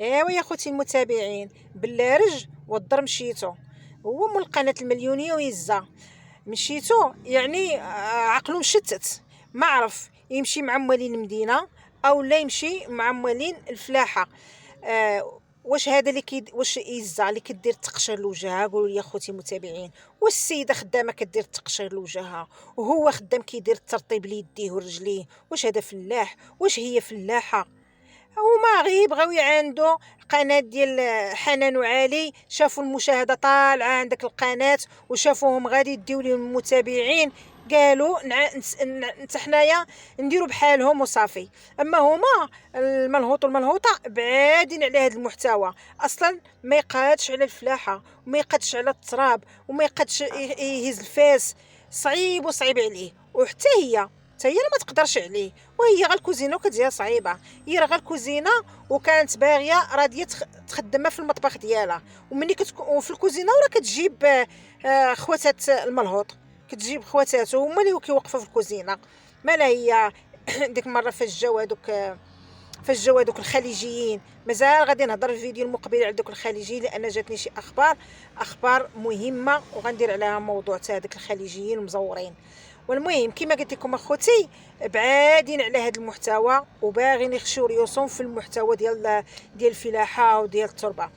ايوا يا خوتي المتابعين، باللارج والضر مشيتو. هو مول القناه المليونيه ويزا مشيتو، يعني عقلو مشتت، ما عرف يمشي مع موالين المدينه او لا يمشي مع موالين الفلاحه. واش هذا اللي واش يزا اللي كدير تقشير لوجهها؟ قولوا لي يا خوتي المتابعين، واش السيده خدامه كدير تقشير لوجهها وهو خدام كيدير الترطيب ليديه ورجليه؟ واش هذا فلاح؟ واش هي فلاحه؟ هما غير بغاو يعاندوا القناه ديال حنان وعلي، شافوا المشاهده طالعه عندك القناه وشافوهم غادي يديو لهم المتابعين، قالوا انت حنايا نديروا بحالهم وصافي. اما هما الملهوط والملهوطه بعادين على هذا المحتوى، اصلا ما يقادش على الفلاحه وما يقادش على التراب وما يقادش يهز الفاس، صعيب وصعيب عليه. وحتى هي ما تقدرش عليه، وهي غير الكوزينه وكتجيها صعيبه. هي غير الكوزينه وكانت باغيه راضيه تخدمها في المطبخ ديالها، ومني كتكون في الكوزينه وراه كتجيب خواتات الملهوط، كتجيب خواتاتو هما اللي كيوقفوا في الكوزينه. مالا هي ديك المره فاش جاو هذوك الخليجيين، مازال غادي نهضر في الفيديو المقبل على دوك الخليجيين، لان جاتني شي اخبار مهمه وغندير عليها موضوع تاع داك الخليجيين المزورين. والمهم كما قلت لكم اخوتي، بعادين على هذا المحتوى وباغيين يخشوا ريوسهم في المحتوى ديال الفلاحه وديال التربه.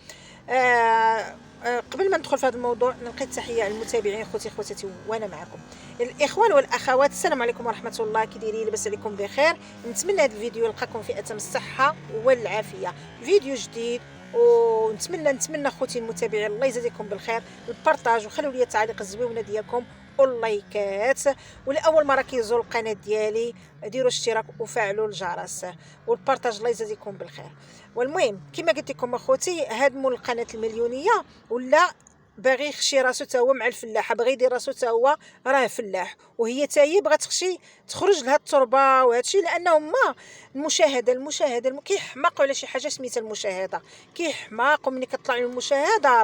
قبل ما ندخل في هذا الموضوع، نلقي التحيه على المتابعين خواتاتي وانا معكم الاخوان والاخوات. السلام عليكم ورحمه الله، كي دايرين؟ لاباس عليكم بخير؟ نتمنى هذا الفيديو يلقاكم في اتم الصحه والعافيه. فيديو جديد، ونتمنى خوتي المتابعين الله يجزيكم بالخير، البارطاج، وخلوا لي التعليق الزويونه ديالكم واللايكات. ولاول مره كيزوروا القناه ديالي ديروا اشتراك وفعلوا الجرس والبارطاج، الله يجزيكم بالخير. والمهم كما قلت لكم اخوتي، هاد مول القناه المليونيه ولا باغي يخشي راسو تا هو مع الفلاحه، باغي يدير راسو تا هو راه فلاح، وهي تا هي بغات تخشي تخرج لها التربه وهادشي، لانهم ما المشاهده كيحماقوا على شي حاجه سميتها المشاهده. كيحماقوا ملي كطلع لهم المشاهده،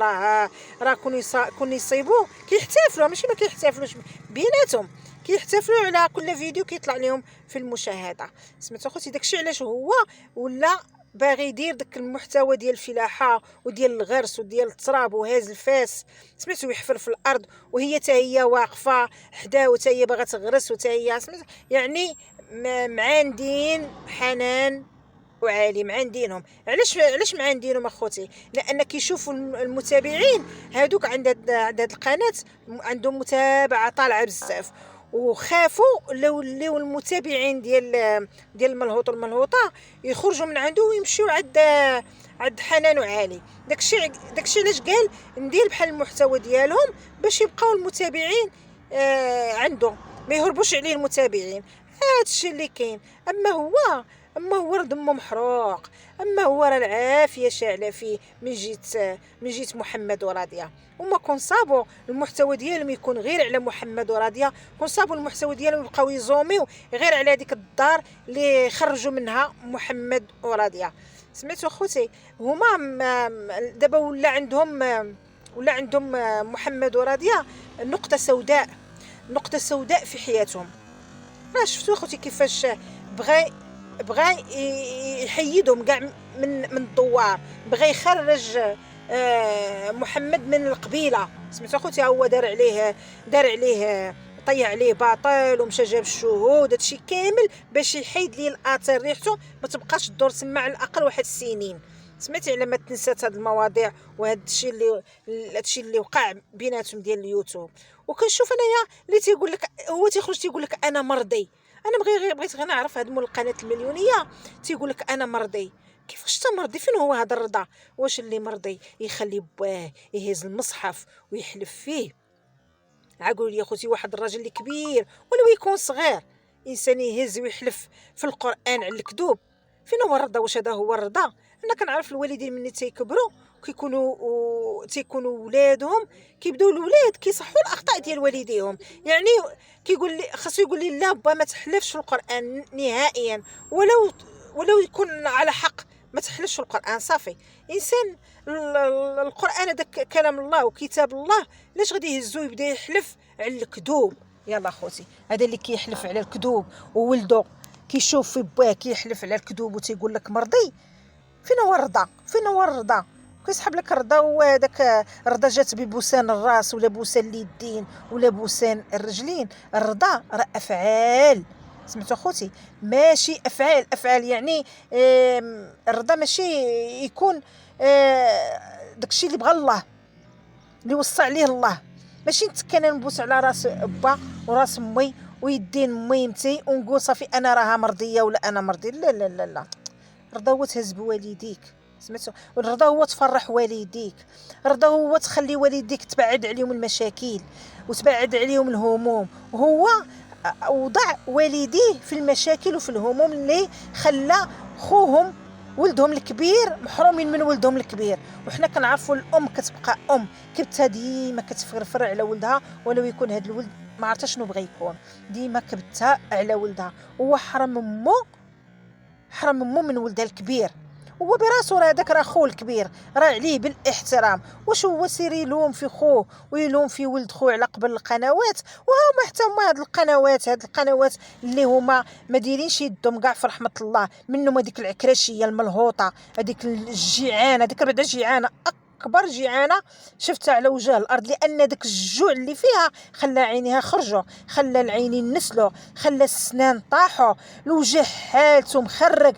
راه كون يصيبوا كيحتفلوا، ماشي ما كيحتفلوش بيناتهم، كيحتفلوا على كل فيديو كيطلع لهم في المشاهده. سمعتوا اخوتي؟ داكشي علاش هو ولا باغي يدير داك المحتوى ديال الفلاحه وديال الغرس وديال التراب وهاز الفاس، سمعتو يحفر في الارض، وهي حتى هي واقفه حداه وحتى هي باغا تغرس وحتى هي يعني معاندين حنان وعالي، معاندينهم. علاش معاندينهم اخوتي؟ لان كيشوفوا المتابعين هادوك عند هاد القناه عندهم متابعه طالعه بزاف، وخافوا لو المتابعين ديال الملهوط والملهوطه يخرجوا من عنده ويمشيو عند حنان وعالي. داكشي علاش قال ندير بحال المحتوى ديالهم باش يبقاو المتابعين عنده، ما يهربوش عليه المتابعين. هادشي اللي كاين. اما هو راه دمه محروق، اما هو راه العافيه شاعله فيه من جيت محمد وراضيه. وما كنصابوا المحتوى ديالهم يكون غير على محمد وراضيه، كنصابوا المحتوى ديالهم يبقاو يزوميو غير على هذيك الدار اللي خرجوا منها محمد وراضيه. سمعتوا اخوتي؟ هما دابا ولا عندهم محمد وراضيه نقطه سوداء في حياتهم. راه شفتوا اخوتي كيفاش بغى يحيدهم كاع من الدوار، بغى يخرج محمد من القبيله. سمعتوا اخوتي؟ هو دار عليه طيح عليه باطل ومشى جاب الشهود، هادشي كامل باش يحيد ليه الاثر ريحته ما تبقاش الدور تما على الاقل واحد السنين. سمعتي على ما تنسات هاد المواضيع وهاد الشيء اللي وقع بيناتهم ديال اليوتيوب. وكنشوف انايا اللي تيقول لك، هو تيخرج تيقول لك انا مرضي. انا بغيت غير نعرف هاد مول القناه المليونيه تيقول لك انا مرضي. كيفاش انت مرضي؟ فين هو هذا الرضا؟ واش اللي مرضي يخلي باه يهز المصحف ويحلف فيه؟ عقول لي اخوتي، واحد الراجل اللي كبير ولو يكون صغير، انسان يهز ويحلف في القران على الكذوب، فين هو الرضا؟ واش هذا هو الرضا؟ انا كنعرف الوالدين ملي تيكبروا تيكونوا ولادهم كيبداو الولاد كيصحوا الاخطاء ديال والديهم. يعني كيقول لي خاصو يقول لي لا با ما تحلفش في القران نهائيا، ولو يكون على حق، ما تحلفش في القران صافي. انسان القران هذا كلام الله وكتاب الله، لاش غادي يهزو يبدا يحلف على الكذوب؟ يلا اخوتي، هذا اللي كيحلف على الكذوب وولده كيشوف في باه كيحلف على الكذوب وتيقول لك مرضي، فين هو الرضا؟ فين هو الرضا؟ كيسحب لك الرضا هو هذاك الرضا جات ببوسان الراس ولا بوسان اليدين ولا بوسان الرجلين؟ الرضا راه افعال، سمعتوا اخوتي؟ ماشي افعال. افعال يعني الرضا ماشي يكون داكشي اللي بغى الله، اللي وصى عليه الله. ماشي نتكن نبوس على راس با وراس امي ويدين ميمتي ونقول صافي انا راها مرضيه ولا انا مرضي. لا لا لا لا. الرضا هو تهز بوالديك، سمعتوا؟ والرضا هو تفرح والديك. الرضا هو تخلي والديك تبعد عليهم المشاكل وتبعد عليهم الهموم. هو وضع والديه في المشاكل وفي الهموم اللي خلى خوهم ولدهم الكبير محرومين من ولدهم الكبير. وحنا كنعرفوا الام كتبقى ام، كبتها ديما كتفرفر على ولدها ولو يكون هذا الولد ما عرفتش شنو بغى يكون، ديما كبتها على ولدها. هو حرم امه من ولدها الكبير. هو براسو راه داك راه خوه الكبير، راه عليه بالاحترام. واش هو سير يلوم في خوه ويلوم في ولد خوه على قبل القنوات؟ وهما حتى هما هاد القنوات اللي هما ما دايرينش يدهم كاع في رحمه الله منهم. هذيك العكراشيه الملهوطه، هذيك الجيعانه، هذيك بعدا جيعانه، اكبر جيعانه شفتها على وجه الارض، لان داك الجوع اللي فيها خلى عينيها خرجوا، خلى العينين نسلوا، خلى السنان طاحوا، الوجه حالته مخرق.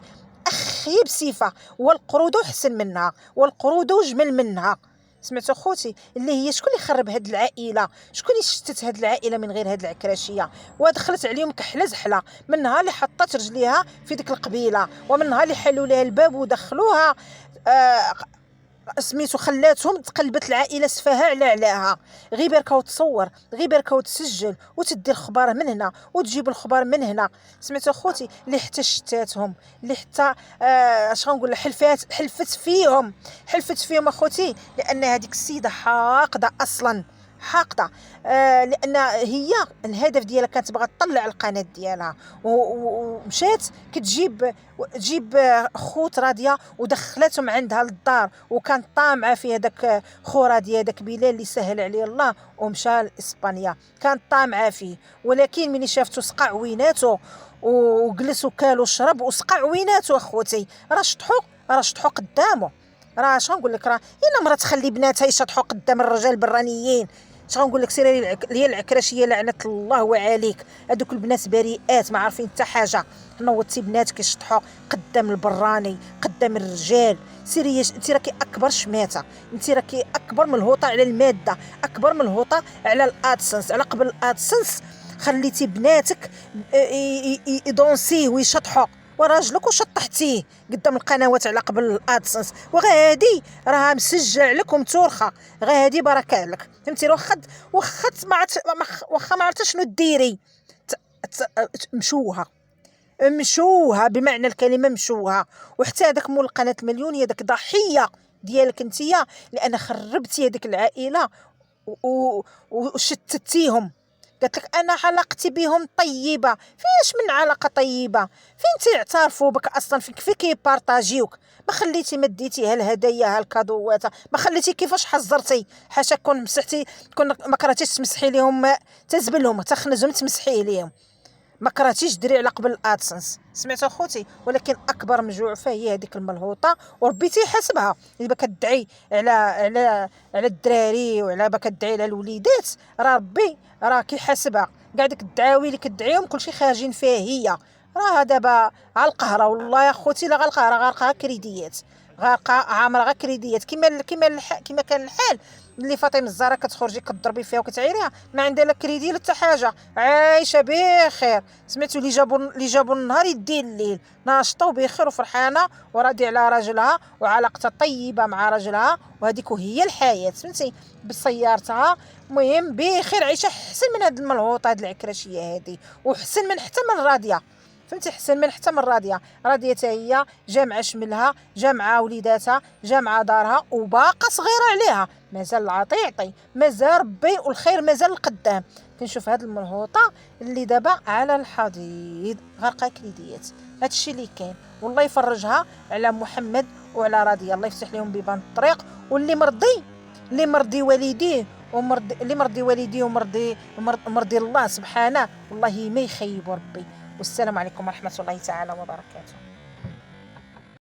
اخي بصفه، والقرود احسن منها والقرود اجمل منها. سمعت اخوتي؟ اللي هي شكون اللي خرب هاد العائله؟ شكون اللي شتت هاد العائله من غير هاد العكراشيه؟ ودخلت عليهم كحله زحله من نهار اللي حطت رجليها في ديك القبيله، ومن نهار اللي حلوا لها الباب ودخلوها سميتو خلاتهم تقلبت العائله سفاها على علاها. غير بركه وتصور، غير بركه وتسجل وتدي الخبر من هنا وتجيب الخبر من هنا. سمعتوا اخوتي؟ اللي حتى شتاتهم، اللي حتى اش غنقول، حلفت فيهم اخوتي، لان هذيك السيده حاقده اصلا، حاقده. لان هي الهدف ديالها كانت تبغى تطلع القناه ديالها، ومشات تجيب خوت راضيه ودخلتهم عندها للدار، وكان طامعه في هذاك خو راضيه، هذاك بلال اللي سهل عليه الله ومشى لاسبانيا، كانت طامعه فيه. ولكن ملي شافته سقع ويناتو وجلس وكال وشرب وسقع ويناتو اخوتي، راه شطحو قدامه. راه اش غنقول لك؟ راه الا مرا تخلي بناتها يشطحوا قدام الرجال البرانيين، اش غنقول لك؟ سيري لي العكراشيه لعنه الله وعليك. هذوك البنات بريئات ما عارفين حتى حاجه. نوضتي بناتك يشطحوا قدام البراني قدام الرجال؟ سيري انت راكي اكبر شماته، انت راكي اكبر ملهوطه على الماده، اكبر ملهوطه على الادسنس. على قبل الادسنس خليتي بناتك يدونسيه ويشطحوا وراجلك وشطحتيه قدام القنوات على قبل الادسنس. وغادي راه مسجع لك ومتورخه، غادي بركه عليك، فهمتي؟ واخا ما عرفتش شنو ديري، مشوها بمعنى الكلمه، مشوها. وحتى هذاك مول قناه المليون داك ضحيه ديالك انتيا، لان خربتي هذيك العائله وشتتيهم. قالت لك انا علاقتي بهم طيبه. فيش من علاقه طيبه؟ فين تعترفوا بك اصلا؟ فين كيبارطاجيوك؟ ما خليتي، ما ديتيها الهدايا الكادوات، ما خليتي. كيفاش حزرتي؟ حاشا كون مسحتي، كون ما كرهتيش تمسحي لهم تزبلهم تخنزهم تمسحي لهم، ما كرهتيش ديري على قبل الادسنس. سمعتوا اخوتي؟ ولكن اكبر مجوعه هي هذيك الملهوطه، وربي تيحاسبها. الا كتدعي على الدراري وعلى كتدعي على الوليدات، راه ربي راه كيحاسبها. كاع ديك الدعاوي اللي كتدعيهم كلشي خارجين فيها هي. راه دابا على القهره، والله يا اخوتي لا غالقهره، غارقها كريديات، غارقه عامره غير كريديات. كما كان الحال اللي فاطمه الزهراء كتخرجي كتضربي فيها وكتعيريها، ما عندها لا كريدي لا حتى حاجه، عايشه بخير. سمعتوا؟ اللي جابوا النهار يدي الليل، ناشطه وبخير وفرحانه وراضيه على راجلها وعلاقتها طيبه مع راجلها، وهذيك هي الحياه. فهمتي؟ بسيارتها، المهم بخير عيشه، احسن من هاد الملهوطه هاد العكراشيه هادي، وحسن من حتى من راضيه. فهمتي؟ حسن من حتى من راضيه حتى هي جامعه شملها، جامعه وليداتها، جامعه دارها، وباقا صغيره عليها، مازال العطي يعطي، مازال ربي والخير مازال القدام. كنشوف هاد المرهوطه اللي دابا على الحضيض غارقه كريديات. هادشي اللي كاين، والله يفرجها على محمد وعلى راضيه، الله يفتح لهم بيبان الطريق. واللي مرضي والديه ومرضي الله سبحانه، والله ما يخيب ربي. والسلام عليكم ورحمه الله تعالى وبركاته.